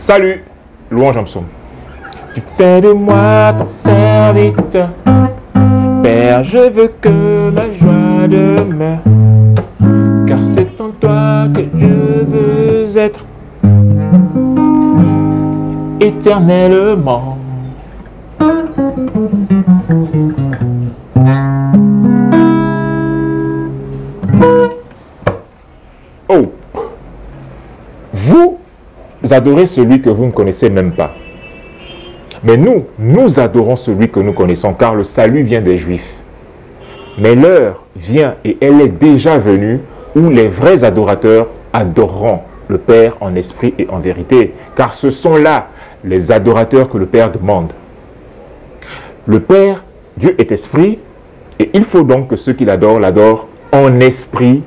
Salut, louange en psaume. Tu fais de moi ton serviteur, Père, je veux que ma joie demeure, car c'est en toi que je veux être éternellement. Oh, vous adorez celui que vous ne connaissez même pas. Mais nous adorons celui que nous connaissons, car le salut vient des Juifs. Mais l'heure vient, et elle est déjà venue, où les vrais adorateurs adoreront le Père en esprit et en vérité, car ce sont là les adorateurs que le Père demande. Le Père, Dieu est esprit, et il faut donc que ceux qui l'adorent, l'adorent en esprit,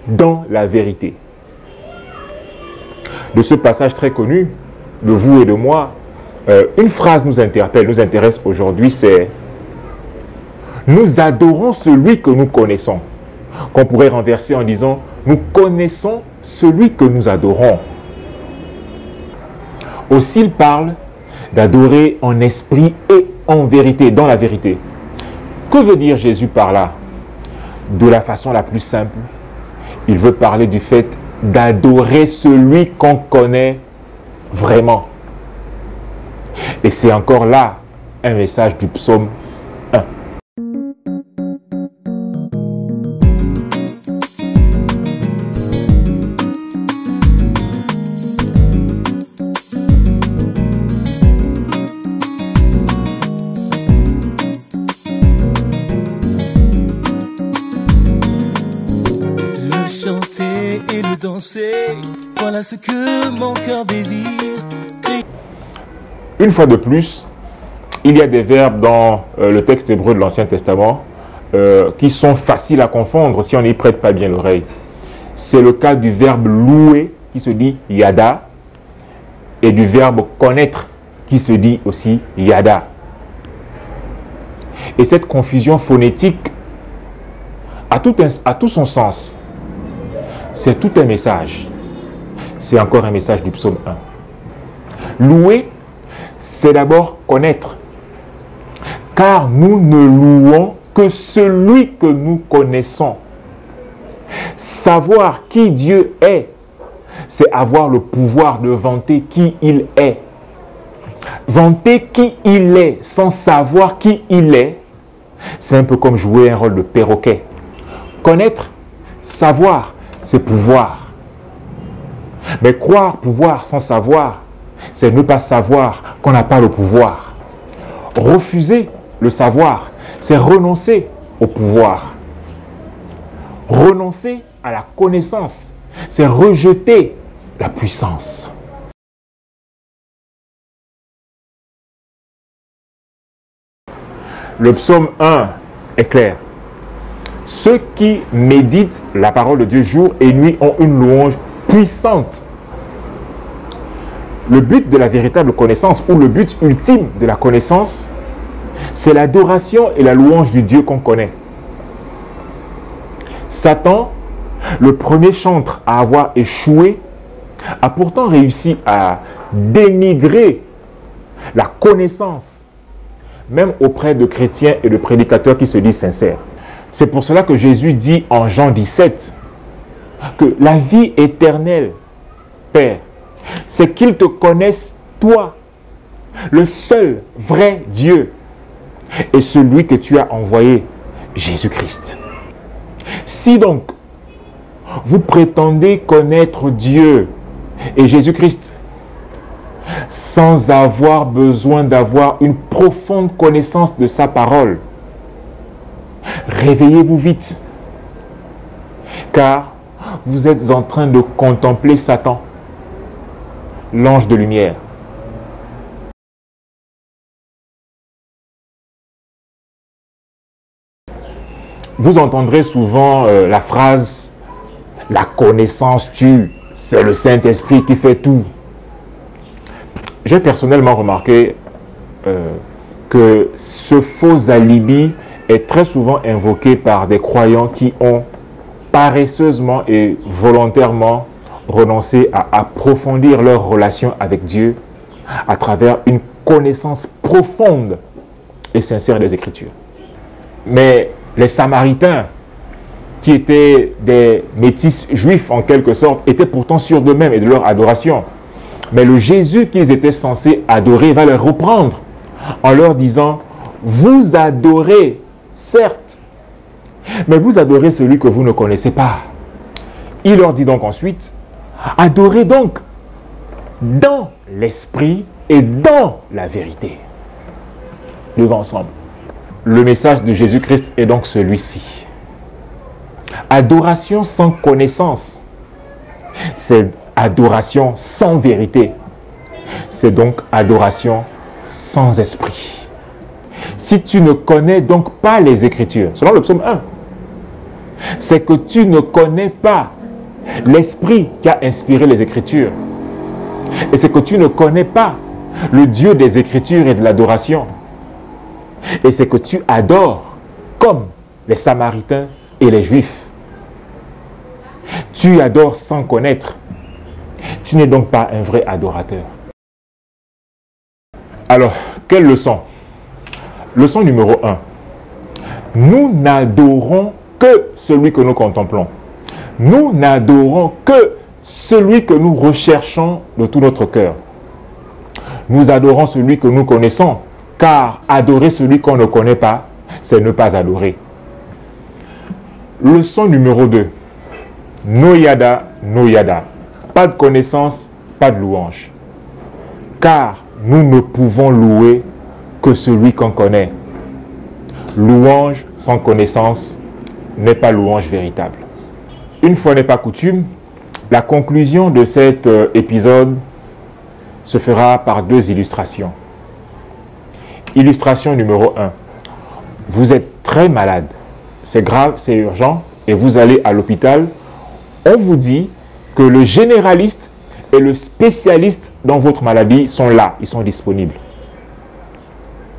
dans la vérité. De ce passage très connu, de vous et de moi, une phrase nous interpelle, nous intéresse aujourd'hui, c'est « Nous adorons celui que nous connaissons », qu'on pourrait renverser en disant « Nous connaissons celui que nous adorons ». Aussi, il parle d'adorer en esprit et en vérité, dans la vérité. Que veut dire Jésus par là? De la façon la plus simple, il veut parler du fait d'adorer celui qu'on connaît vraiment. Et c'est encore là un message du psaume 1. Le chanter et le danser, voilà ce que mon cœur désire. Une fois de plus, il y a des verbes dans le texte hébreu de l'Ancien Testament qui sont faciles à confondre si on n'y prête pas bien l'oreille. C'est le cas du verbe louer qui se dit yada et du verbe connaître qui se dit aussi yada. Et cette confusion phonétique a tout son sens. C'est tout un message. C'est encore un message du psaume 1. Louer, c'est d'abord connaître, car nous ne louons que celui que nous connaissons. Savoir qui Dieu est, c'est avoir le pouvoir de vanter qui il est. Vanter qui il est sans savoir qui il est, c'est un peu comme jouer un rôle de perroquet. Connaître, savoir, c'est pouvoir. Mais croire pouvoir sans savoir, c'est ne pas savoir qu'on n'a pas le pouvoir. Refuser le savoir, c'est renoncer au pouvoir. Renoncer à la connaissance, c'est rejeter la puissance. Le psaume 1 est clair. Ceux qui méditent la parole de Dieu jour et nuit ont une louange puissante. Le but de la véritable connaissance, ou le but ultime de la connaissance, c'est l'adoration et la louange du Dieu qu'on connaît. Satan, le premier chantre à avoir échoué, a pourtant réussi à dénigrer la connaissance, même auprès de chrétiens et de prédicateurs qui se disent sincères. C'est pour cela que Jésus dit en Jean 17 que la vie éternelle, Père, c'est qu'ils te connaissent, toi, le seul vrai Dieu, et celui que tu as envoyé, Jésus-Christ. Si donc, vous prétendez connaître Dieu et Jésus-Christ, sans avoir besoin d'avoir une profonde connaissance de sa parole, réveillez-vous vite, car vous êtes en train de contempler Satan, l'ange de lumière. Vous entendrez souvent la phrase « La connaissance tue, c'est le Saint-Esprit qui fait tout ». J'ai personnellement remarqué que ce faux alibi est très souvent invoqué par des croyants qui ont paresseusement et volontairement renoncer à approfondir leur relation avec Dieu à travers une connaissance profonde et sincère des Écritures. Mais les Samaritains, qui étaient des métis juifs en quelque sorte, étaient pourtant sûrs d'eux-mêmes et de leur adoration. Mais le Jésus qu'ils étaient censés adorer va les reprendre en leur disant « Vous adorez, certes, mais vous adorez celui que vous ne connaissez pas. » Il leur dit donc ensuite « Adorez donc dans l'esprit et dans la vérité. » Levons ensemble. Le message de Jésus-Christ est donc celui-ci. Adoration sans connaissance, c'est adoration sans vérité. C'est donc adoration sans esprit. Si tu ne connais donc pas les Écritures, selon le psaume 1, c'est que tu ne connais pas l'esprit qui a inspiré les Écritures. Et c'est que tu ne connais pas le Dieu des Écritures et de l'adoration. Et c'est que tu adores comme les Samaritains et les Juifs. Tu adores sans connaître. Tu n'es donc pas un vrai adorateur. Alors, quelle leçon? Leçon numéro 1. Nous n'adorons que celui que nous contemplons. Nous n'adorons que celui que nous recherchons de tout notre cœur. Nous adorons celui que nous connaissons, car adorer celui qu'on ne connaît pas, c'est ne pas adorer. Leçon numéro 2. No yada, no yada. Pas de connaissance, pas de louange. Car nous ne pouvons louer que celui qu'on connaît. Louange sans connaissance n'est pas louange véritable. Une fois n'est pas coutume, la conclusion de cet épisode se fera par 2 illustrations. Illustration numéro 1. Vous êtes très malade. C'est grave, c'est urgent, et vous allez à l'hôpital. On vous dit que le généraliste et le spécialiste dans votre maladie sont là, ils sont disponibles.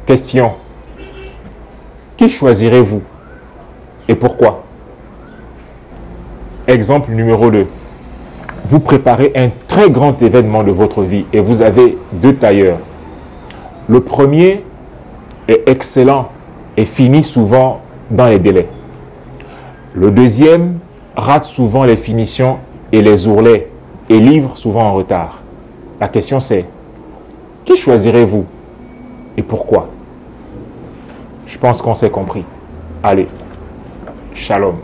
Question. Qui choisirez-vous et pourquoi? Exemple numéro 2. Vous préparez un très grand événement de votre vie et vous avez 2 tailleurs. Le premier est excellent et finit souvent dans les délais. Le deuxième rate souvent les finitions et les ourlets et livre souvent en retard. La question c'est, qui choisirez-vous et pourquoi? Je pense qu'on s'est compris. Allez, shalom.